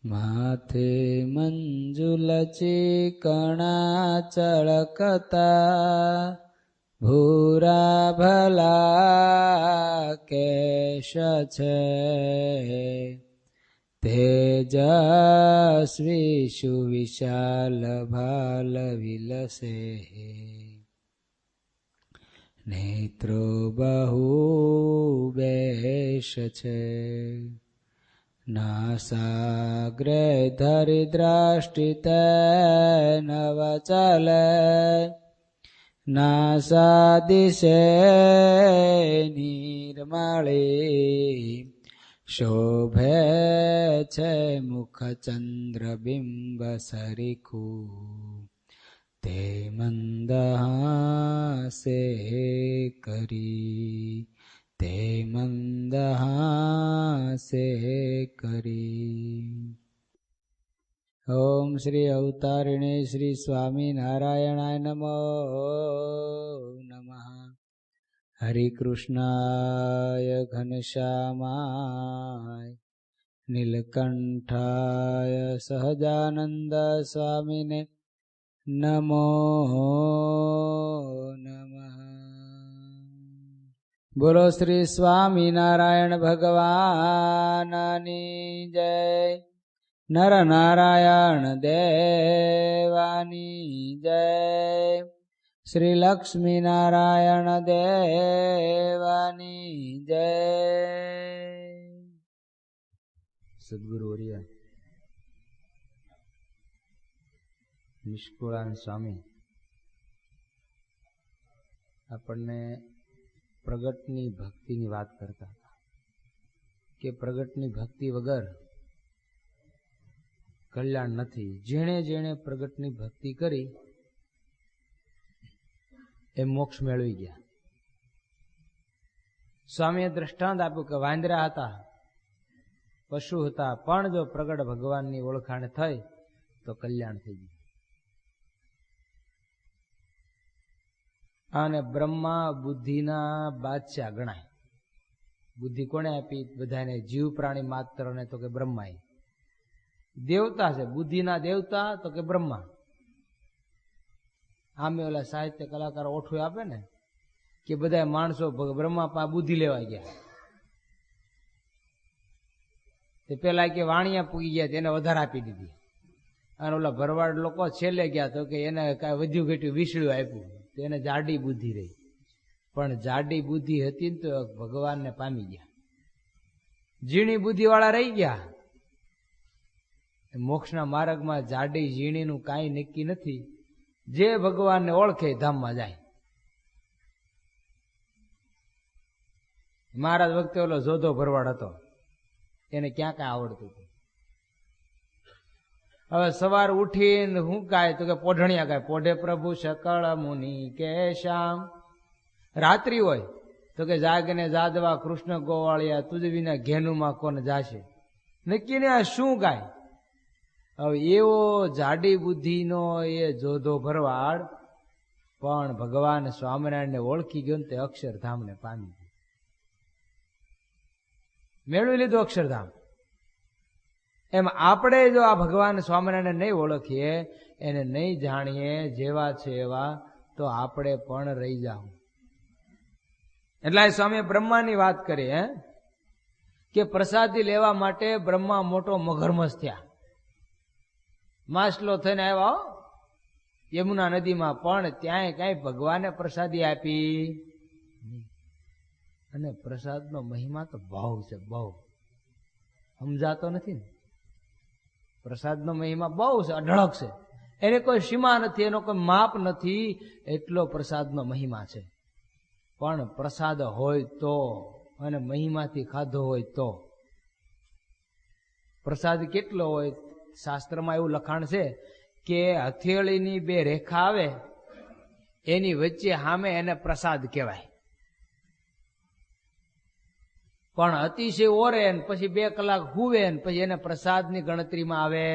માથે મંજુલ ચીકણા ચળકતા ભૂરા ભલા કેશ છે તેજસ્વી સુવિશાલ ભાલ વિલસે નેત્રો બહુ બેશ છે નાસાગ્રે ધરી દ્રષ્ટિ નવ ચલે નાસાદિશે નિર્મળી શોભે છે મુખ ચંદ્ર બિંબ સરીખું તે મંદહાસે કરી તે મંદહાસે કરી. ઓમ શ્રી અવતારિણે શ્રી સ્વામિનારાયણાય નમો નમઃ. હરિકૃષ્ણાય ઘનશ્યામાય નીલકંઠાય સહજાનંદ સ્વામિને નમો નમઃ. બોલો શ્રી સ્વામિનારાયણ ભગવાનની જય. નર નારાયણ દેવાની જય. શ્રી લક્ષ્મી નારાયણ દેવાની જય. સદગુરુ વર્ય નિષ્કુળાન સ્વામી આપણને પ્રગટની ભક્તિની વાત કરતા હતા કે પ્રગટની ભક્તિ વગર કલ્યાણ નથી. જેણે જેણે પ્રગટની ભક્તિ કરી એ મોક્ષ મેળવી ગયા. સ્વામીએ દ્રષ્ટાંત આપ્યું કે વાંદરા હતા, પશુ હતા, પણ જો પ્રગટ ભગવાનની ઓળખાણ થઈ તો કલ્યાણ થઈ ગયું. અને બ્રહ્મા બુદ્ધિના બાદશાહ ગણાય. બુદ્ધિ કોને આપી? બધાને, જીવ પ્રાણી માત્ર ને તો કે બ્રહ્માએ. દેવતા છે, બુદ્ધિના દેવતા તો કે બ્રહ્મા. આમે ઓલા સાહિત્ય કલાકારો ઓઠું આપે ને કે બધા માણસો બ્રહ્મા પાસે બુદ્ધિ લેવા ગયા. તે પેલા કે વાણિયા પૂગી ગયા, તેને વધારે આપી દીધી. અને ઓલા ભરવાડ લોકો છેલ્લે ગયા તો કે એને કાંઈ વધ્યું ઘટ્યું વિસળ્યું આપ્યું, તો એને જાડી બુદ્ધિ રહી. પણ જાડી બુદ્ધિ હતી ને તો ભગવાનને પામી ગયા. ઝીણી બુદ્ધિ વાળા રહી ગયા. મોક્ષના માર્ગમાં જાડી ઝીણીનું કાંઈ નક્કી નથી. જે ભગવાનને ઓળખે ધામમાં જાય. મહારાજ વખતે ઓલો જોધો ભરવાડ હતો, એને ક્યાં કાંઈ આવડતું હતું. હવે સવાર ઉઠીને શું ગાય તો કે પોઢણિયા ગાય. પોઢે પ્રભુ સકળ મુનિ કે શ્યામ. રાત્રિ હોય તો કે જાગને જાદવા કૃષ્ણ ગોવાળિયા તુજ વિના ઘેનુમાં કોણ જાશે. નક્કી ને આ શું ગાય. હવે એવો જાડી બુદ્ધિનો એ જોધો ભરવાડ પણ ભગવાન સ્વામિનારાયણને ઓળખી ગયો ને તે અક્ષરધામને પામી ગયો, મેળવી લીધું અક્ષરધામ. એમ આપણે જો આ ભગવાન સ્વામિનારાયણને નહીં ઓળખીએ, એને નહીં જાણીએ જેવા છે એવા, તો આપણે પણ રહી જાઉં. એટલે સ્વામી બ્રહ્માની વાત કરી કે પ્રસાદી લેવા માટે બ્રહ્મા મોટો મગરમચ્છ થયા. માછલો થઈને આવ્યા યમુના નદીમાં, પણ ત્યાંય કઈ ભગવાને પ્રસાદી આપી. અને પ્રસાદનો મહિમા તો બહુ છે, બહુ સમજાતો નથી ને. પ્રસાદનો મહિમા બહુ છે, અઢળક છે. એને કોઈ સીમા નથી, એનો કોઈ માપ નથી. એટલો પ્રસાદનો મહિમા છે. પણ પ્રસાદ હોય તો, અને મહિમાથી ખાધો હોય તો. પ્રસાદ કેટલો હોય? શાસ્ત્રમાં એવું લખાણ છે કે હથેળીની બે રેખા આવે એની વચ્ચે સામે એને પ્રસાદ કહેવાય. પણ અતિશય ઓરે પછી 2 કલાક હુવે પછી એને પ્રસાદની ગણતરીમાં આવે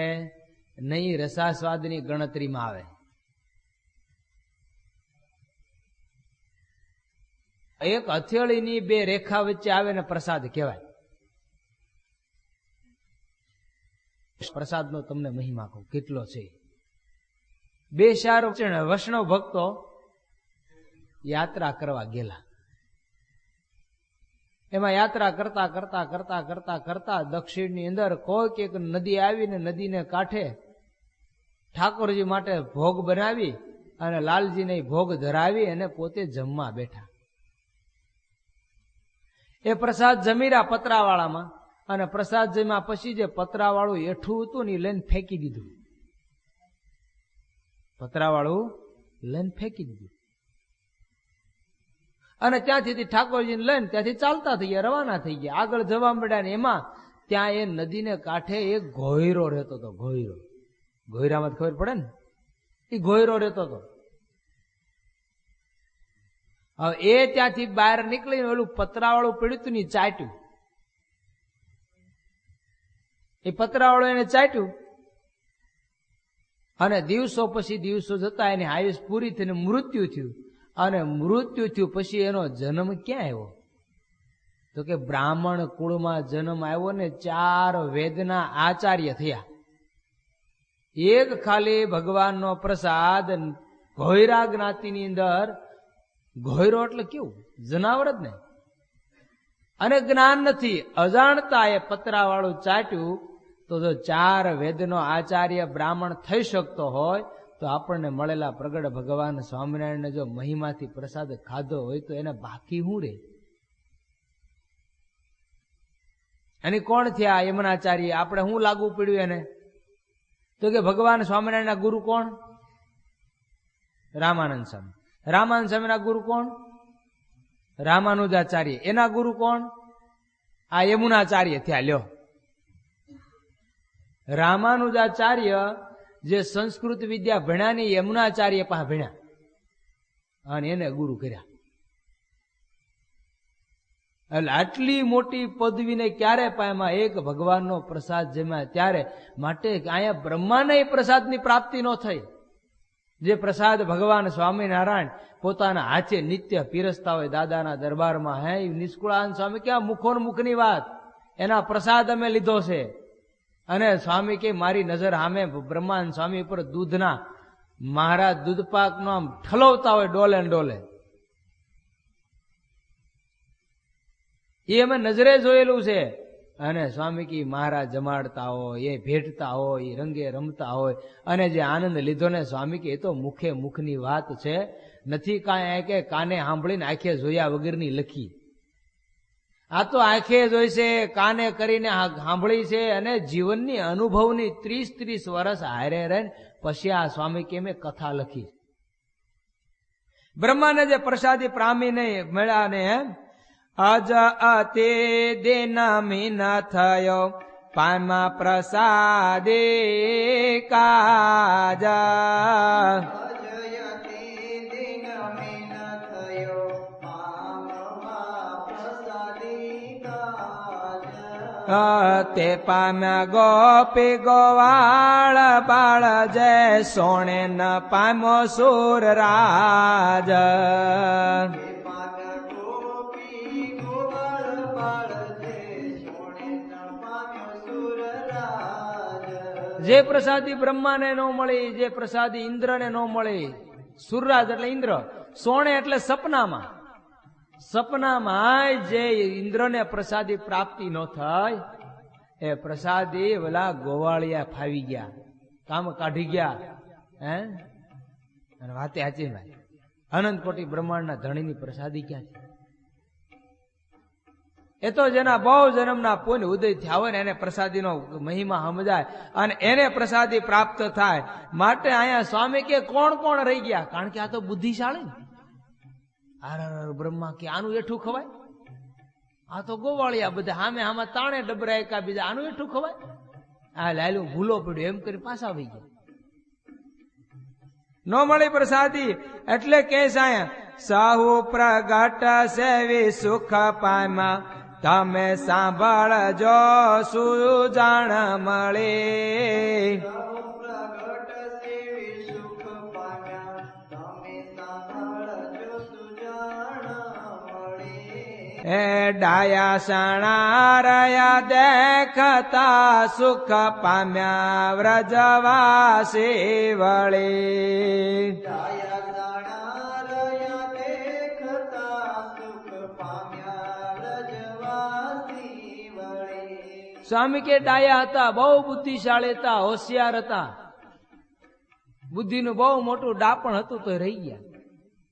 નહીં, રસાસ્વાદની ગણતરીમાં આવે. એક હથેળીની 2 રેખા વચ્ચે આવે ને પ્રસાદ કહેવાય. પ્રસાદનો તમને મહિમા કહું કેટલો છે. 2-4 વૈષ્ણવ ભક્તો યાત્રા કરવા ગયેલા. એમાં યાત્રા કરતા કરતા કરતા કરતા કરતા દક્ષિણની અંદર કોઈક એક નદી આવીને નદીને કાંઠે ઠાકોરજી માટે ભોગ બનાવી અને લાલજીને ભોગ ધરાવી અને પોતે જમવા બેઠા. એ પ્રસાદ જમીરા પતરાવાળામાં, અને પ્રસાદ જમ્યા પછી જે પતરાવાળું એઠું હતું ને લઈને ફેંકી દીધું. પતરાવાળું લઈને ફેંકી દીધું. અને ત્યાંથી ઠાકોરજીને લઈને ત્યાંથી ચાલતા થઈ ગયા, રવાના થઈ ગયા, આગળ જવા માંડ્યા. ને એમાં ત્યાં એ નદીને કાંઠે એક ઘોયરો રહેતો હતો. ઘોયરો, ઘોયરામાં ખબર પડે ને, એ ઘોયરો રહેતો હતો. હવે એ ત્યાંથી બહાર નીકળીને ઓલું પતરાવાળું પડ્યું હતું ને ચાટ્યું. એ પતરાવાળું એને ચાટ્યું અને દિવસો પછી દિવસો જતા એની આયુષ પૂરી થઈને મૃત્યુ થયું. અને મૃત્યુ થયું પછી એનો જન્મ ક્યાં આવ્યો? તો કે બ્રાહ્મણ કુળમાં જન્મ આવ્યો ને 4 વેદના આચાર્ય થયા. એક ખાલી ભગવાનનો પ્રસાદ ઘોયરા જ્ઞાતિની અંદર. ઘોયરો એટલે કેવું? જનાવર જ ને. અને જ્ઞાન નથી, અજાણતા એ પતરાવાળું ચાટ્યું. તો જો 4 વેદનો આચાર્ય બ્રાહ્મણ થઈ શકતો હોય તો આપણને મળેલા પ્રગટ ભગવાન સ્વામિનારાયણને જો મહિમાથી પ્રસાદ ખાધો હોય તો એને બાકી શું રે? અને કોણ થયા યમનાચાર્ય? આપણે શું લાગુ પડ્યું એને? તો કે ભગવાન સ્વામિનારાયણના ગુરુ કોણ? રામાનંદ સ્વામી. રામાનંદ સ્વામીના ગુરુ કોણ? રામાનુજાચાર્ય. એના ગુરુ કોણ? આ યમુનાચાર્ય થયા. લ્યો, રામાનુજાચાર્ય જે સંસ્કૃત વિદ્યા ભણ્યા ની યમુનાચાર્ય પાસે ભણ્યા અને એને ગુરુ કર્યા. એટલે આટલી મોટી પદવીને ક્યારે પામ્યા? એક ભગવાનનો પ્રસાદ જમ્યા ત્યારે. માટે અહીંયા બ્રહ્માને પ્રસાદની પ્રાપ્તિ ન થઈ. જે પ્રસાદ ભગવાન સ્વામિનારાયણ પોતાના હાથે નિત્ય પીરસતા હોય દાદાના દરબારમાં, હે નિષ્કુળાનંદ સ્વામી ક્યાં મુખો મુખની વાત, એના પ્રસાદ અમે લીધો છે. અને સ્વામી કે મારી નજર સામે બ્રહ્માનંદ સ્વામી પર દૂધના મહારાજ દૂધપાકનો આમ ઠલવતા હોય ડોલે ડોલે. એ અમે નજરે જોયેલું છે. અને સ્વામી કી મહારાજ જમાડતા હોય, એ ભેટતા હોય, એ રંગે રમતા હોય, અને જે આનંદ લીધો ને સ્વામી કે એ તો મુખે મુખની વાત છે, નથી કાંઈ કે કાને સાંભળીને આંખે જોયા વગરની લખી. આ તો આંખે જોઈ છે, કાને કરીને સાંભળી છે, અને જીવનની અનુભવની 30-30 વર્ષ હારે રહીને પછી આ સ્વામી કે મેં કથા લખી. બ્રહ્માને જે પ્રસાદી પ્રામી નહીં મળ્યા ને અજ અતે દેના મીના થયો પામા પ્રસાદે કાજા. તે પામ્યા ગોપી ગોવાળ બાળ જય સોણે ન પામો સુર રાજ. જે પ્રસાદી બ્રહ્માને ન મળી, જે પ્રસાદી ઇન્દ્રને ન મળી. સુરરાજ એટલે ઇન્દ્ર, સોણે એટલે સપનામાં. સપનામાં જે ઇન્દ્રને પ્રસાદી પ્રાપ્તિ ન થઈ એ પ્રસાદી ઓલા ગોવાળિયા ફાવી ગયા, કામ કાઢી ગયા. હે અને વાતે સાચી ભાઈ, અનંત કોટી બ્રહ્માંડના ધણીની પ્રસાદી ક્યાં છે? એ તો જેના બહુ જન્મના પુણ્ય ઉદય થયા હોય ને એને પ્રસાદીનો મહિમા સમજાય અને એને પ્રસાદી પ્રાપ્ત થાય. માટે અહીંયા સ્વામી કે કોણ કોણ રહી ગયા? કારણ કે આ તો બુદ્ધિશાળી. બ્રહ્મા કે આનું એઠું ખવાય? આ તો ગોવાળિયા બધા હામે હામાં તાણે ડબરા એકા બીજા, આનું એઠું ખવાય? આ લાયલું ભૂલો પડ્યો એમ કરી પાછા આવી ગયા. ન મળી પ્રસાદી એટલે કે સાહુ પ્રગટ સેવી સુખ પામ્યા, તમે સાંભળજો સુજાણ મળે. એ ડાયા શાણા રહ્યા દેખતા સુખ પામ્યા વ્રજવાસી વળી. સ્વામી કે ડાયા હતા, બહુ બુદ્ધિશાળી હતા, હોશિયાર હતા, બુદ્ધિનું બહુ મોટું ડાપણ હતું તો રહી ગયા.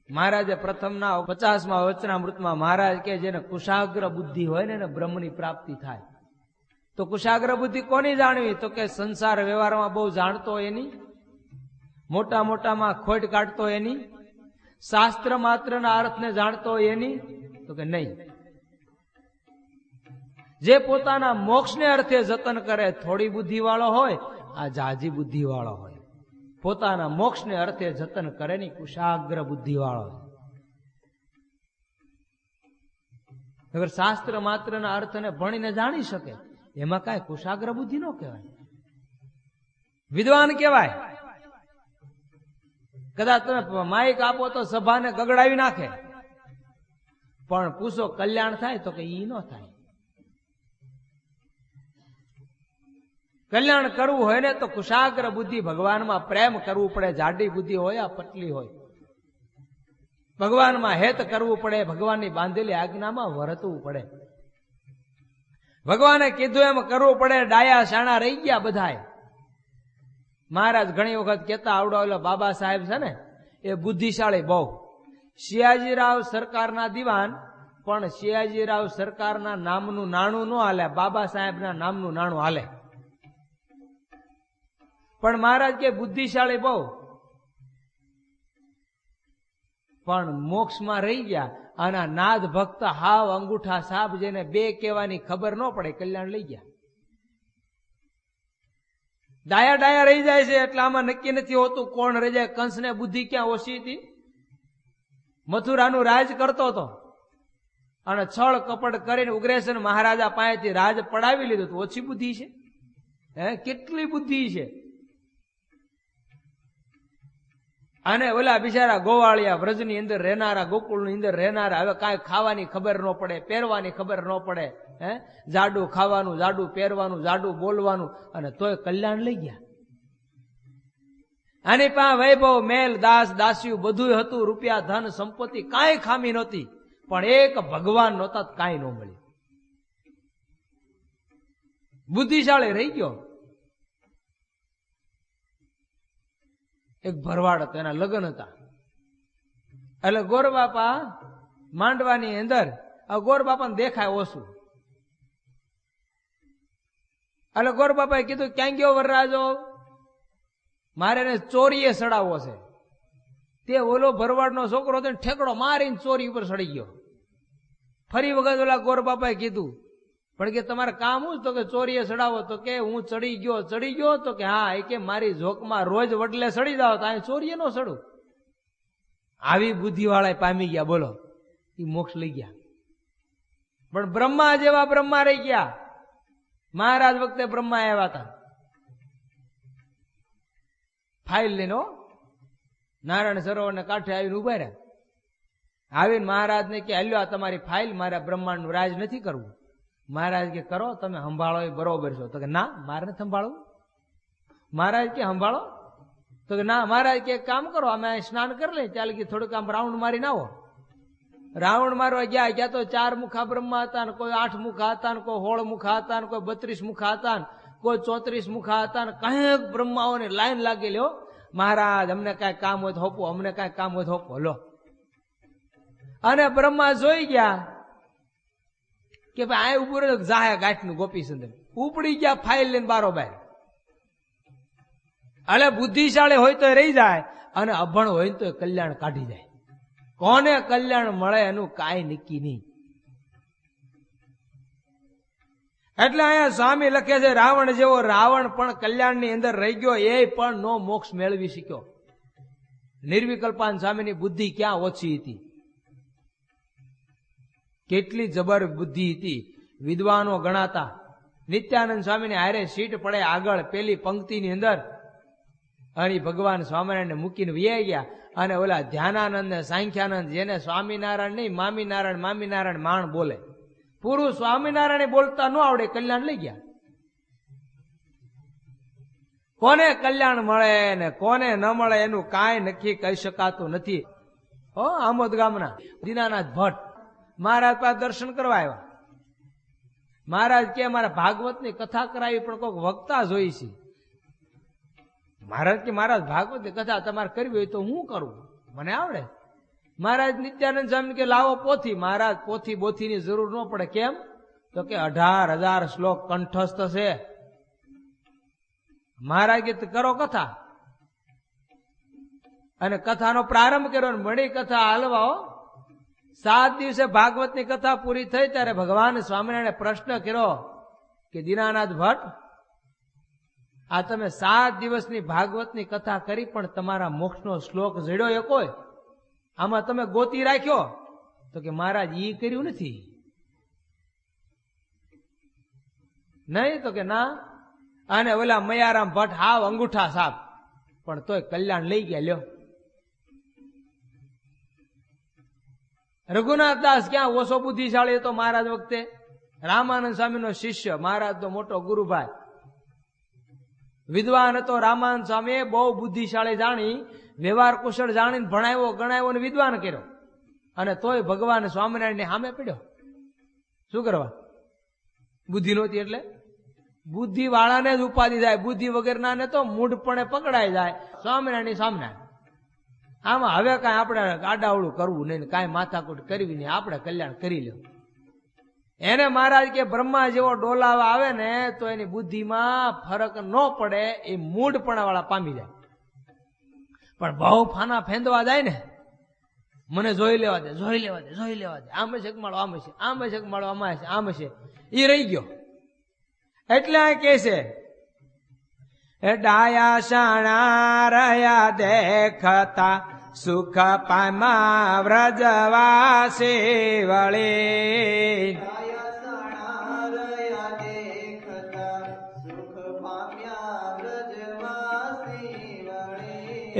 મહારાજે પ્રથમના 50મા વચનામૃતમાં મહારાજ કે જેને કુશાગ્ર બુદ્ધિ હોય ને એને બ્રહ્મની પ્રાપ્તિ થાય. તો કુશાગ્ર બુદ્ધિ કોની જાણવી? તો કે સંસાર વ્યવહારમાં બહુ જાણતો એની, મોટા મોટામાં ખોટ કાઢતો એની, શાસ્ત્ર માત્રના અર્થને જાણતો એની? તો કે નહીં. જે પોતાના મોક્ષને અર્થે જતન કરે થોડી બુદ્ધિ વાળો હોય, આ જાજી બુદ્ધિ વાળો હોય. પોતાના મોક્ષને અર્થે જતન કરે ની કુશાગ્ર બુદ્ધિ વાળો. અગર શાસ્ત્ર માત્રના અર્થને ભણીને જાણી શકે એમાં કાંઈ કુશાગ્ર બુદ્ધિ ન કહેવાય, વિદ્વાન કહેવાય. કદાચ તમે માઇક આપો તો સભાને ગગડાવી નાખે, પણ પૂછો કલ્યાણ થાય તો કે ઈ ન થાય. કલ્યાણ કરવું હોય ને તો કુશાગ્ર બુદ્ધિ, ભગવાનમાં પ્રેમ કરવું પડે. જાડી બુદ્ધિ હોય આ પતલી હોય, ભગવાનમાં હેત કરવું પડે, ભગવાનની બાંધેલી આજ્ઞામાં વર્તવું પડે, ભગવાને કીધું એમ કરવું પડે. ડાયા શાણા રહી ગયા બધાય. મહારાજ ઘણી વખત કહેતા, આવડો બાબા સાહેબ છે ને એ બુદ્ધિશાળી બહુ. શિયાજીરાવ સરકારના દિવાન, પણ શિયાજીરાવ સરકારના નામનું નાણું ન હાલે, બાબા સાહેબના નામનું નાણું હાલે. પણ મહારાજ કે બુદ્ધિશાળી બહુ, પણ મોક્ષમાં રહી ગયા. આના નાદ ભક્ત હાવ અંગૂઠા સાપ, જેને બે કહેવાની ખબર ન પડે, કલ્યાણ લઈ ગયા. ડાયા ડાયા રહી જાય છે એટલે આમાં નક્કી નથી હોતું કોણ રહી જાય. કંસને બુદ્ધિ ક્યાં ઓછી હતી? મથુરાનું રાજ કરતો હતો અને છળ કપટ કરીને ઉગ્રેસન મહારાજા પાસેથી રાજ પડાવી લીધું. તો ઓછી બુદ્ધિ છે? કેટલી બુદ્ધિ છે. અને ઓલા બિચારા ગોવાળિયા, વ્રજની અંદર રહેનારા, ગોકુળની અંદર રહેનારા, હવે કાંઈ ખાવાની ખબર ન પડે, પહેરવાની ખબર ન પડે, જાડું ખાવાનું, જાડું પહેરવાનું, જાડું બોલવાનું, અને તોય કલ્યાણ લઈ ગયા. આની પાસે વૈભવ, મેલ, દાસ દાસ્યું બધું હતું, રૂપિયા, ધન, સંપત્તિ કાંઈ ખામી નહોતી, પણ એક ભગવાન નહોતા, કાંઈ ન મળ્યું. બુદ્ધિશાળી રહી ગયો. એક ભરવાડ હતો, એના લગ્ન હતા. એટલે ગોરબાપા માંડવાની અંદર, ગોરબાપાને દેખાય ઓછું. એટલે ગોરબાપાએ કીધું, ક્યાં ગયો વરરાજો? મારે એને ચોરીએ સડાવવો છે. તે ઓલો ભરવાડનો છોકરો હતો, ઠેકડો મારીને ચોરી ઉપર સડી ગયો. ફરી વખત ઓલા ગોરબાપાએ કીધું, પણ કે તમારે કામ શું? તો કે ચોરીએ સડાવો. તો કે હું ચડી ગયો. તો કે હા, એ કે મારી ઝોકમાં રોજ વડલે સડી જાવ તો અહીં ચોરીએ નો સડું. આવી બુદ્ધિ વાળા પામી ગયા. બોલો, એ મોક્ષ લઈ ગયા. પણ બ્રહ્મા જેવા બ્રહ્મા રહી ગયા. મહારાજ વખતે બ્રહ્મા આવ્યા હતા, ફાઇલ લઈને નારાયણ સરોવરને કાંઠે આવીને ઉભા રહ્યા. આવીને મહારાજને કે હાલ્યો, આ તમારી ફાઇલ, મારા બ્રહ્માંડનું રાજ નથી કરવું. મહારાજ કે કરો, તમે સંભાળો એ બરોબર છો. તો કે ના, મારે નથી સંભાળવું. મહારાજ કે સંભાળો. તો કે ના. મહારાજ કે કામ કરો, અમે સ્નાન કરી લઈએ, ચાલ કે થોડુંક આમ રાઉન્ડ મારીને આવો. રાઉન્ડ મારવા ગયા તો 4 મુખા બ્રહ્મા હતા, ને કોઈ 8 મુખા હતા, ને કોઈ 16 મુખા હતા, ને કોઈ 32 મુખા હતા, ને કોઈ 34 મુખા હતા, ને કંઈક બ્રહ્માઓની લાઈન લાગેલી. હો મહારાજ, અમને કઈ કામ હોય તો હોપો, અમને કઈ કામ હોય તો હોપો લો. અને બ્રહ્મા જોઈ ગયા કે ભાઈ આ ઉભું રહ્યું, જાહે ગાંઠનું ગોપીચંદ્ર ઉપડી ગયા, ફાઇલ લઈને બારોબાર. એટલે બુદ્ધિશાળી હોય તો રહી જાય, અને અભણ હોય તો કલ્યાણ કાઢી જાય. કોને કલ્યાણ મળે એનું કાંઈ નક્કી નહીં. એટલે અહીંયા સ્વામી લખે છે, રાવણ જેવો રાવણ પણ કલ્યાણની અંદર રહી ગયો, એ પણ નો મોક્ષ મેળવી શક્યો. નિર્વિકલ્પાન સ્વામીની બુદ્ધિ ક્યાં ઓછી હતી, કેટલી જબર બુદ્ધિ હતી. વિદ્વાનો ગણાતા. નિત્યાનંદ સ્વામીને હારે સીટ પડે આગળ પેલી પંક્તિની અંદર. અને ભગવાન સ્વામિનારાયણ મૂકીને વ્યાઈ ગયા. અને ઓલા ધ્યાનાનંદ ને સાંખ્યાનંદ જેને સ્વામિનારાયણ નહીં મામીનારાયણ માણ બોલે, પૂરું સ્વામિનારાયણ બોલતા ન આવડે, કલ્યાણ લઈ ગયા. કોને કલ્યાણ મળે ને કોને ન મળે એનું કાંઈ નક્કી કહી શકાતું નથી. આમોદ ગામના દીનાનાથ ભટ્ટ મહારાજ પાસે દર્શન કરવા આવ્યા. મહારાજ કે મારા ભાગવતની કથા કરાવી પણ કોઈક વક્તા જોઈ છે. મહારાજ કે મહારાજ ભાગવતની કથા તમારે કરવી હોય તો હું કરું, મને આવડે. મહારાજ નિત્યાનંદ સ્વામી કે લાવો પોથી. મહારાજ પોથી બોથીની જરૂર ન પડે. કેમ? તો કે 18,000 શ્લોક કંઠસ્થ છે. મહારાજ કે કરો કથા. અને કથાનો પ્રારંભ કર્યો, મળી કથા હાલવાઓ. 7 દિવસે ભાગવતની કથા પૂરી થઈ ત્યારે ભગવાન સ્વામિનારાયણે પ્રશ્ન કર્યો કે દીનાનાથ ભટ્ટ, આ તમે 7 દિવસની ભાગવતની કથા કરી પણ તમારા મોક્ષનો શ્લોક જડ્યો એ કોઈ? આમાં તમે ગોતી રાખ્યો? તો કે મહારાજ ઈ કર્યું નથી. નહીં? તો કે ના. અને ઓલા મયારામ ભટ્ટ હાવ અંગૂઠા સાપ, પણ તોય કલ્યાણ લઈ ગયા. લ્યો, રઘુનાથ દાસ ક્યાં ઓછો બુદ્ધિશાળી હતો મહારાજ વખતે? રામાનંદ સ્વામીનો શિષ્ય, મહારાજનો મોટો ગુરુભાઈ, વિદ્વાન હતો. રામાનંદ સ્વામીએ બહુ બુદ્ધિશાળી જાણી, વ્યવહાર કુશળ જાણીને ભણાવ્યો ગણાવ્યો અને વિદ્વાન કર્યો. અને તોય ભગવાન સ્વામિનારાયણને સામે પડ્યો. શું કરવા? બુદ્ધિ નહોતી એટલે. બુદ્ધિ વાળાને જ ઉપાધિ જાય, બુદ્ધિ વગરના ને તો મૂઢપણે પકડાઈ જાય. સ્વામિનારાયણ સ્વામિનારાયણ. આમાં હવે કાંઈ આપણે આડાવડું કરવું નહીં, કાંઈ માથાકૂટ કરવી નહીં, આપણે કલ્યાણ કરી લો. એને મહારાજ કે બ્રહ્મા જેવો ડોલાવા આવે ને તો એની બુદ્ધિમાં ફરક ન પડે, એ મૂઢપણા વાળા પામી જાય. પણ બહુ ફાના ફેંદવા જાય ને, મને જોઈ લેવા દે, જોઈ લેવા દે, જોઈ લેવા દે, આમ છે માળો, આમ છે, આમ છે માળો, આમાં છે, આમ છે, એ રહી ગયો. એટલે આ કે છે ડાયા શાણા રહ્યા દેખતા સુખ પામા વ્રજવાસી વળી.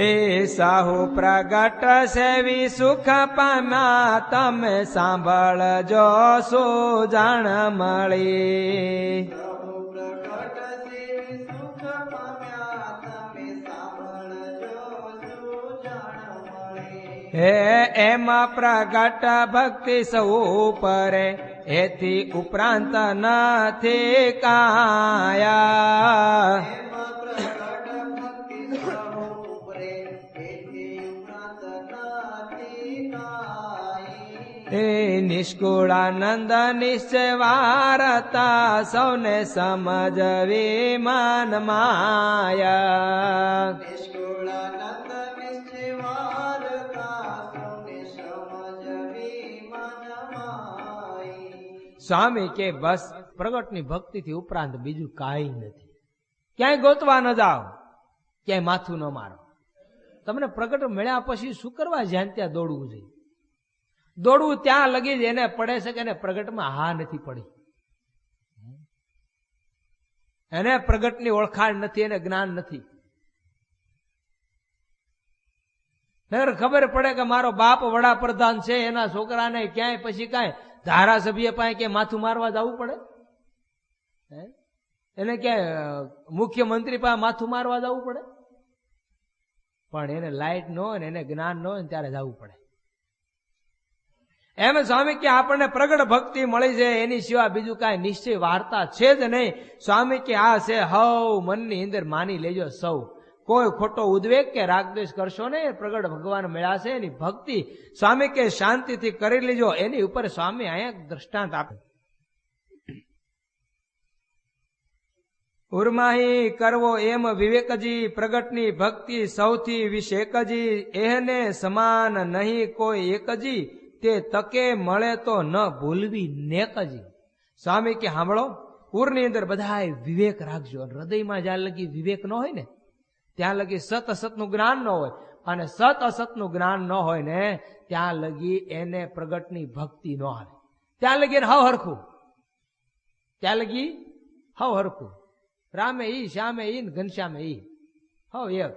એ સાહુ પ્રગટ સેવી સુખ પામ્યા તમે સાંભળજો સુજાણ મળી. હે એમાં પ્રગટ ભક્તિ સૌ પરે, એથી ઉપરાંત નથી કાયા. એ નિષ્કુળાનંદ નિશ્ચય વારતા સૌને સમજવી મન માયા. સ્વામી કે બસ પ્રગટની ભક્તિથી ઉપરાંત બીજું કાંઈ નથી. ક્યાંય ગોતવા ન જાઓ, ક્યાંય માથું ન મારો. તમને પ્રગટ મળ્યા પછી શું કરવા જ્યાં ત્યાં દોડવું જોઈએ? દોડવું ત્યાં લગી જ એને પડે છે કે એને પ્રગટમાં હા નથી પડી, એને પ્રગટની ઓળખાણ નથી, એને જ્ઞાન નથી. ખબર પડે કે મારો બાપ વડાપ્રધાન છે, એના છોકરાને ક્યાંય પછી કાંઈ ધારાસભ્ય પાસે ક્યાંય માથું મારવા જવું પડે? એને ક્યાંય મુખ્યમંત્રી પાસે માથું મારવા જવું પડે? પણ એને લાઈટ ન હોય ને એને જ્ઞાન ન હોય ને ત્યારે જવું પડે. એમ સ્વામી કે આપણને પ્રગટ ભક્તિ મળી છે, એની સિવાય બીજું કાંઈ નિશ્ચય વાર્તા છે જ નહીં. સ્વામી કે આ છે હવ મનની અંદર માની લેજો સૌ. કોઈ ખોટો ઉદ્વેગ કે રાગદ્વેષ કરશો ને. પ્રગટ ભગવાન મળ્યા છે, એની ભક્તિ સ્વામી કે શાંતિથી કરી લેજો. એની ઉપર સ્વામી અહીંયા દ્રષ્ટાંત આપે. ઉર્માહી કરવો એમ વિવેકજી, પ્રગટની ભક્તિ સૌથી વિશેકજી. એને સમાન નહીં કોઈ એકજી, તે તકે મળે તો ન ભૂલવી નેકજી. સ્વામી કે સાંભળો, પૂરની અંદર બધા વિવેક રાખજો. હૃદયમાં જ્યાં લગી વિવેક ન હોય ને ત્યાં લગી સત અસતનું જ્ઞાન ન હોય, અને સત અસતનું જ્ઞાન ન હોય ને ત્યાં લગી એને પ્રગટની ભક્તિ ન આવે. ત્યાં લગી એને હવ હરખું, ત્યાં લગી હવ હરખું. રામે ઈ, શ્યામે ઈ, ઘનશ્યામે ઈ, હવ એક.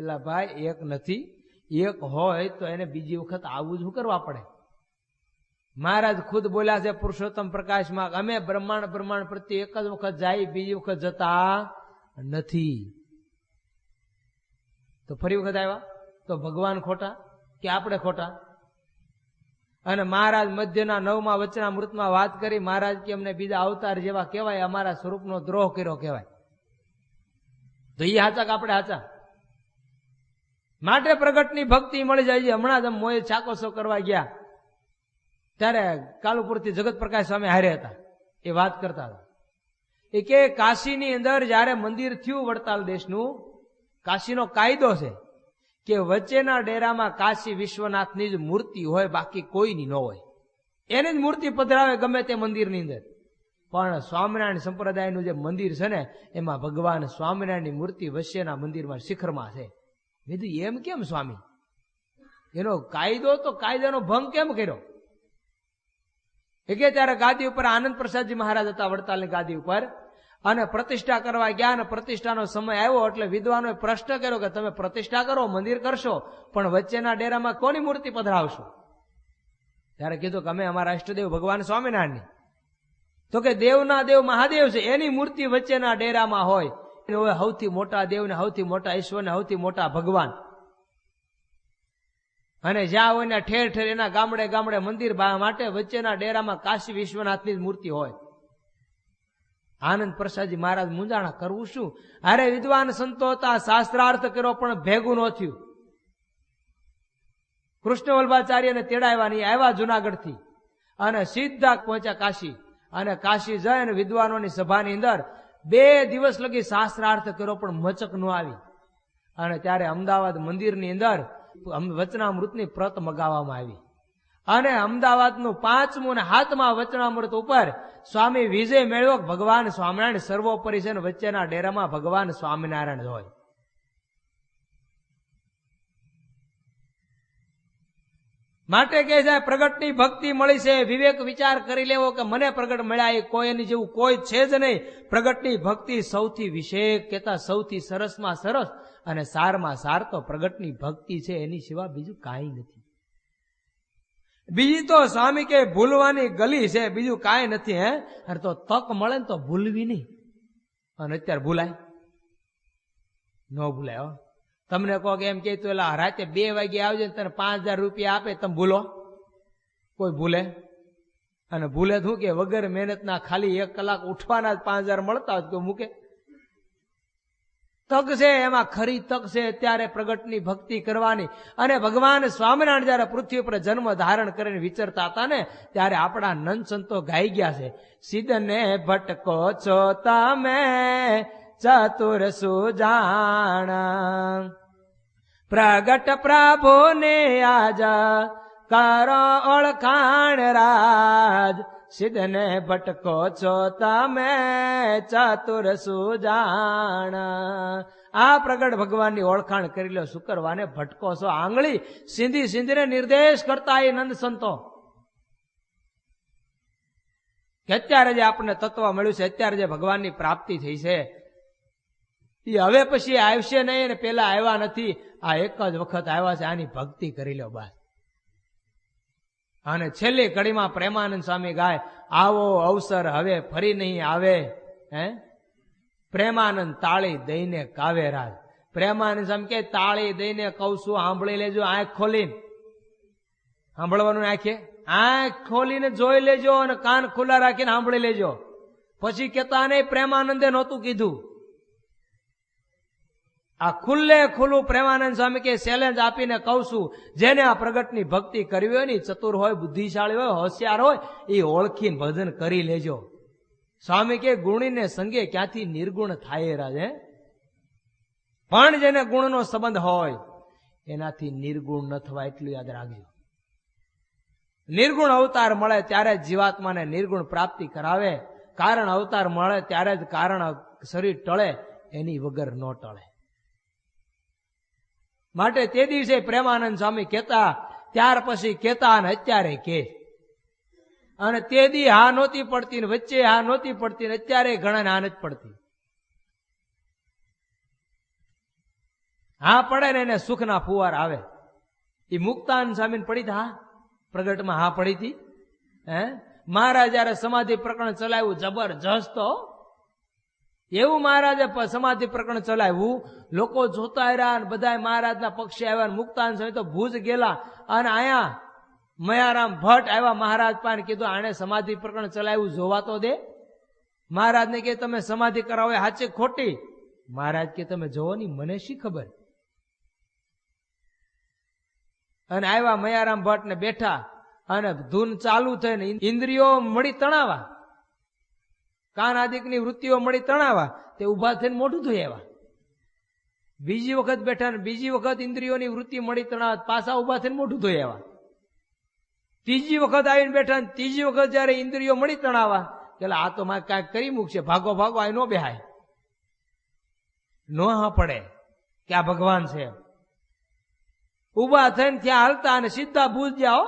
એટલે ભાઈ એક નથી, એક હોય તો એને બીજી વખત આવું જ શું કરવા પડે? મહારાજ ખુદ બોલ્યા છે પુરુષોત્તમ પ્રકાશમાં, અમે બ્રહ્માંડ પ્રત્યે એક જ વખત જાય, બીજી વખત જતા નથી. તો ફરી વખત આવ્યા તો ભગવાન ખોટા કે આપણે ખોટા? અને મહારાજ મધ્યના 9મા વચનામૃતમાં વાત કરી, મહારાજ કે અમને બીજા અવતાર જેવા કહેવાય, અમારા સ્વરૂપનો દ્રોહ કર્યો કહેવાય. તો એ હાચા કે આપણે હાચા? માટે પ્રગટની ભક્તિ મળી જાય છે. હમણાં જ મોએ છાકોસો કરવા ગયા ત્યારે કાલુપુરથી જગત પ્રકાશ સ્વામી હારે હતા. એ વાત કરતા હતા એ કે કાશીની અંદર જયારે મંદિર થયું વડતાલ દેશનું, કાશીનો કાયદો છે કે વચ્ચેના ડેરામાં કાશી વિશ્વનાથની જ મૂર્તિ હોય, બાકી કોઈની ન હોય. એની જ મૂર્તિ પધરાવે ગમે તે મંદિરની અંદર. પણ સ્વામિનારાયણ સંપ્રદાયનું જે મંદિર છે ને, એમાં ભગવાન સ્વામિનારાયણની મૂર્તિ વચ્ચેના મંદિરમાં શિખરમાં છે. કીધું એમ કેમ સ્વામી? એનો કાયદો તો કાયદાનો ભંગ કેમ કર્યો? એ કે ત્યારે ગાદી ઉપર આનંદ પ્રસાદજી મહારાજ હતા વડતાલની ગાદી ઉપર, અને પ્રતિષ્ઠા કરવા ગયા, અને પ્રતિષ્ઠાનો સમય આવ્યો એટલે વિદ્વાનોએ પ્રશ્ન કર્યો કે તમે પ્રતિષ્ઠા કરો, મંદિર કરશો, પણ વચ્ચેના ડેરામાં કોની મૂર્તિ પધરાવશો? ત્યારે કીધું કે અમે અમારા ઇષ્ટદેવ ભગવાન સ્વામિનારાયણની. તો કે દેવના દેવ મહાદેવ છે, એની મૂર્તિ વચ્ચેના ડેરામાં હોય. સૌથી મોટા દેવ ને સૌથી મોટા ઈશ્વર ને સૌથી મોટા ભગવાન, અને જ્યાં હોય ને ઠેર ઠેર એના ગામડે ગામડે મંદિર માટે વચ્ચેના ડેરામાં કાશી વિશ્વનાથની જ મૂર્તિ હોય. આનંદ પ્રસાદજી મહારાજ મૂંઝાણા, કરવું શું? અરે વિદ્વાન સંતો હતા, શાસ્ત્રાર્થ કર્યો પણ ભેગું ન થયું. કૃષ્ણ વલ્ભાચાર્યને તેડાવ્યા નહીં, આવ્યા જુનાગઢથી અને સીધા પહોંચ્યા કાશી. અને કાશી જાય અને વિદ્વાનોની સભાની અંદર 2 દિવસ લગી શાસ્ત્રાર્થ કર્યો પણ મચક ન આવી. અને ત્યારે અમદાવાદ મંદિરની અંદર વચનામૃતની પ્રત મગાવવામાં આવી, અને અમદાવાદનું 5મું અને 7મા વચનામૃત ઉપર સ્વામી વિજય મેળવ્યો. ભગવાન સ્વામિનારાયણ સર્વોપરી છે, વચ્ચેના ડેરામાં ભગવાન સ્વામિનારાયણ હોય. માટે કહે છે પ્રગટની ભક્તિ મળી છે, વિવેક વિચાર કરી લેવો કે મને પ્રગટ મળ્યા, એ કોઈ એની જેવું કોઈ છે જ નહીં. પ્રગટની ભક્તિ સૌથી વિશેષ, કેતા સૌથી સરસમાં સરસ અને સારમાં સાર તો પ્રગટની ભક્તિ છે, એની સિવાય બીજું કાંઈ નથી. બીજી તો સ્વામી કે ભૂલવાની ગલી છે, બીજું કાંઈ નથી. હે અરે તો તક મળે ને તો ભૂલવી નહીં. અને અત્યારે ભૂલાય? ન ભૂલાય. તમને કહો કે એમ કે તો એલા રાતે 2 વાગે આવજે ને તને 5000 રૂપિયા આપે, તમે ભૂલો? કોઈ ભૂલે? અને ભૂલે શું કે વગર મહેનતના ખાલી 1 કલાક ઉઠવાના જ 5000 મળતા હોય તો મૂકે? તક છે, એમાં ખરી તક છે અત્યારે પ્રગટની ભક્તિ કરવાની. અને ભગવાન સ્વામિનારાયણ જયારે પૃથ્વી પર જન્મ ધારણ કરીને વિચરતા હતા ને, ત્યારે આપણા નંદ સંતો ગાઈ ગયા છે, સિદ્ધને ભટકો છો તમે ચતુર સુજાણ, પ્રગટ પ્રભુ ને આજ કરો ઓળખાણ રાજ, સિદ્ધને ભટકો છો તમે ચતુર સુજાણ. આ પ્રગટ ભગવાનની ઓળખાણ કરી લો. શુક્રવારે ભટકો છો, આંગળી સિંધી સિંધીને નિર્દેશ કરતા એ નંદ સંતો કે અત્યારે જે આપણને તત્વ મળ્યું છે, અત્યારે જે ભગવાનની પ્રાપ્તિ થઈ છે, એ હવે પછી આવશે નહીં, અને પેલા આવ્યા નથી. આ એક જ વખત આવ્યા છે, આની ભક્તિ કરી લો બસ. અને છેલ્લી કડીમાં પ્રેમાનંદ સ્વામી ગાય, આવો અવસર હવે ફરી નહીં આવે. હે પ્રેમાનંદ તાળી દઈને કાવે રાજ. પ્રેમાનંદ સ્વામી કે તાળી દઈને કહું છું, સાંભળી લેજો, આંખ ખોલીને સાંભળવાનું. આંખ ખોલીને જોઈ લેજો અને કાન ખુલ્લા રાખીને સાંભળી લેજો. પછી કેતા નહીં પ્રેમાનંદે નહોતું કીધું. આ ખુલ્લે ખુલ્લું પ્રેમાનંદ સ્વામી કે ચેલેન્જ આપીને કહું છું, જેને આ પ્રગટની ભક્તિ કરવી હોય ને, ચતુર હોય, બુદ્ધિશાળી હોય, હોશિયાર હોય, એ ઓળખીને ભજન કરી લેજો. સ્વામી કે ગુણીને સંગે ક્યાંથી નિર્ગુણ થાય રાજે, પણ જેને ગુણનો સંબંધ હોય એનાથી નિર્ગુણ ન થવા, એટલું યાદ રાખજો. નિર્ગુણ અવતાર મળે ત્યારે જ જીવાત્માને નિર્ગુણ પ્રાપ્તિ કરાવે. કારણ અવતાર મળે ત્યારે જ કારણ શરીર ટળે, એની વગર ન ટળે. માટે તે દિવસે પ્રેમાનંદ સ્વામી કહેતા, ત્યાર પછી કહેતા, અને અત્યારે કે. અને તે દી હા નહોતી પડતી ને વચ્ચે હા નહોતી પડતી ને અત્યારે ઘણા હા નથી પડતી. હા પડે ને એને સુખના ફુવાર આવે. એ મુક્તાનંદ સ્વામીને પડી હતી, હા પ્રગટમાં હા પડી હતી. મહારાજ જયારે સમાધિ પ્રકરણ ચલાવ્યું જબરજસ્ત, એવું મહારાજે સમાધિ પ્રકરણ ચલાવ્યું, લોકો જોતા રહ્યા, બધા મહારાજના પક્ષે આવ્યા. મુક્તાનંદ સ્વામી તો ભુજ ગયેલા, અને અહીંયા મયારામ ભટ્ટ આવ્યા મહારાજ પાસે, કીધું આને સમાધિ પ્રકરણ ચલાવ્યું, જોવા તો દે. મહારાજને કે તમે સમાધિ કરાવો સાચી ખોટી? મહારાજ કે તમે જોવો ની, મને શી ખબર. અને આવ્યા મયારામ ભટ્ટ ને બેઠા, અને ધૂન ચાલુ થઈને ઇન્દ્રિયો મળી તણાવા, કાન આદિકની વૃત્તિઓ મળી તણાવા, તે ઉભા થઈને મોઢું ધોઈ આવ્યા. બીજી વખત બેઠા ને બીજી વખત ઇન્દ્રિયોની વૃત્તિ મળી તણાવા, પાછા ઉભા થઈને મોઢું ધોઈ આવ્યા. ત્રીજી વખત આવીને બેઠા ને ત્રીજી વખત જયારે ઇન્દ્રિયો મળી તણાવા, કે આ તો મારે કાંઈક કરી મૂકશે, ભાગો ભાગો, આ નો બેહાય, નો હા પડે કે આ ભગવાન છે. ઉભા થઈને ત્યાં હાલતા અને સીધા ભુજ જાઓ.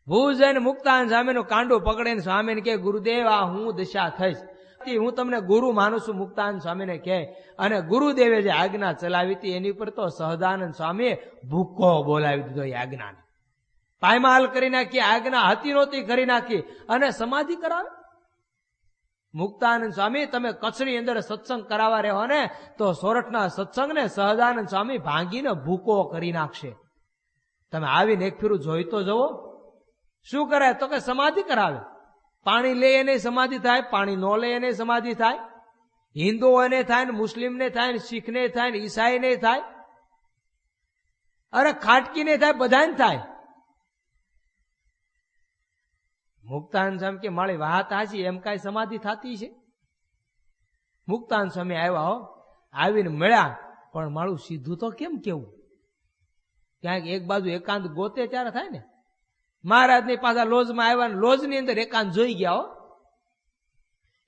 ભુજ જઈને મુક્તાનંદ સ્વામીનું કાંડું પકડીને સ્વામીને કે ગુરુદેવ આ હું દશા થઈશ, હું તમને ગુરુ માનું છું, મુક્તાનંદ સ્વામીને કહે. અને ગુરુદેવે જે આજ્ઞા ચલાવી હતી એની ઉપર તો સહજાનંદ સ્વામીએ ભૂક્કો બોલાવી દીધો. એ આજ્ઞાને પાયમાલ કરી નાખી, આજ્ઞા હતી નહોતી કરી નાખી, અને સમાધિ કરાવે. મુક્તાનંદ સ્વામી તમે કચ્છની અંદર સત્સંગ કરાવવા રહ્યો ને, તો સોરઠના સત્સંગને સહજાનંદ સ્વામી ભાંગીને ભૂકો કરી નાખશે. તમે આવીને એક ફેરું જોઈ તો જવો. શું કરે તો કે સમાધિ કરાવે. પાણી લે એને સમાધિ થાય, પાણી ન લે એને સમાધિ થાય. હિન્દુઓને થાય ને, મુસ્લિમને થાય ને, શીખને થાય ને, ઈસાઈને થાય, અરે ખાટકીને થાય, બધાને થાય. મુક્તાનંદ સ્વામી કે મારી વાત હાચી, એમ કાંઈ સમાધિ થતી છે? મુક્તાનંદ સ્વામી આવ્યા, હો આવીને મળ્યા, પણ મારું સીધું તો કેમ કેવું? ક્યાંક એક બાજુ એકાંત ગોતે ત્યારે થાય ને. મહારાજની પાછા લોજમાં આવ્યા ને લોજની અંદર એકાંત જોઈ ગયા. હો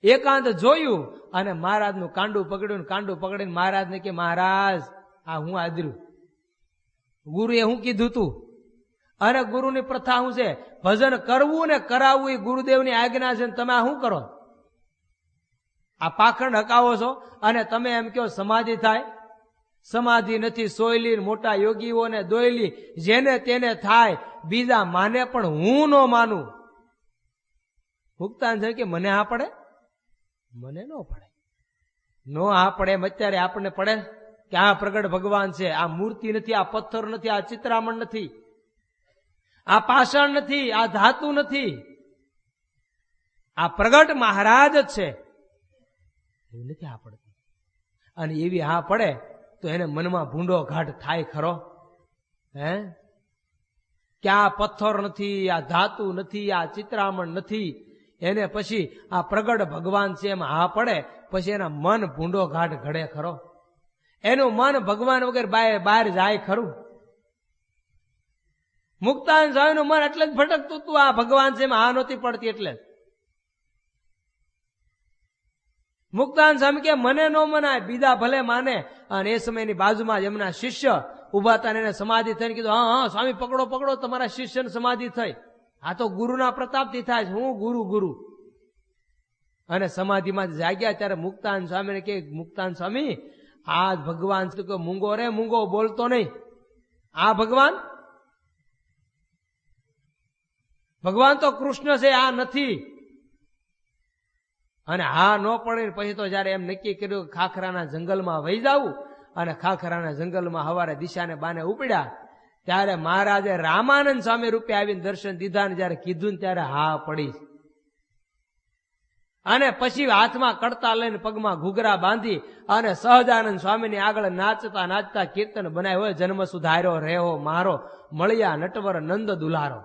એકાંત જોયું અને મહારાજનું કાંડું પકડ્યું, કાંડું પકડીને મહારાજને કે મહારાજ આ હું આદર્યું, ગુરુએ હું કીધું તું, અને ગુરુની પ્રથા શું છે, ભજન કરવું ને કરાવવું એ ગુરુદેવની આજ્ઞા છે, તમે આ શું કરો? આ પાખંડ હકાવો છો, અને તમે એમ કહો સમાધિ થાય. સમાધિ નથી સોયલી, મોટા યોગીઓને દોયલી, જેને તેને થાય, બીજા માને પણ હું ન માનું. મુક્તાનંદ કે મને હા પડે? મને ન પડે. નો હા પડે એમ અત્યારે આપણને પડે કે આ પ્રગટ ભગવાન છે, આ મૂર્તિ નથી, આ પથ્થર નથી, આ ચિત્રામણ નથી, આ પાષાણ નથી, આ ધાતુ નથી, આ પ્રગટ મહારાજ જ છે. એવું નથી હા પડતી. અને એવી હા પડે તો એને મનમાં ભૂંડો ઘાટ થાય ખરો? કે આ પથ્થર નથી, આ ધાતુ નથી, આ ચિત્રામણ નથી, એને પછી આ પ્રગટ ભગવાન છે એમ હા પડે, પછી એના મન ભૂંડો ઘાટ ઘડે ખરો? એનું મન ભગવાન વગર બહાર જાય ખરું? મુક્તાનંદ સ્વામીનું મન એટલે જ ભટકતું હતું, આ ભગવાન છે એમાં હા નહોતી પડતી. એટલે મુક્તાનંદ સ્વામી કે મને ન મનાય, બીજા ભલે માને. અને એ સમયની બાજુમાં જ એમના શિષ્ય ઉભા હતા, એને સમાધિ થઈને કીધું હા હા સ્વામી પકડો પકડો, તમારા શિષ્યને સમાધિ થઈ. આ તો ગુરુના પ્રતાપથી થાય છે, હું ગુરુ ગુરુ. અને સમાધિમાં જાગ્યા ત્યારે મુક્તાનંદ સ્વામીને કે મુક્તાનંદ સ્વામી આ ભગવાન મૂંગો રે મૂંગો, બોલતો નહીં. આ ભગવાન તો કૃષ્ણ છે, આ નથી. અને હા ન પડે. પછી તો જયારે એમ નક્કી કર્યું ખાખરાના જંગલમાં વહી જવું, અને ખાખરાના જંગલમાં હવારે દિશાને બાને ઉપડ્યા, ત્યારે મહારાજે રામાનંદ સ્વામી રૂપે આવીને દર્શન દીધા, ને જયારે કીધું ને ત્યારે હા પડી. અને પછી હાથમાં કડતા લઈને પગમાં ઘૂઘરા બાંધી અને સહજાનંદ સ્વામીની આગળ નાચતા નાચતા કીર્તન બનાવ્યો, જન્મ સુધાર્યો રેહો મારો, મળ્યા નટવર નંદ દુલારો.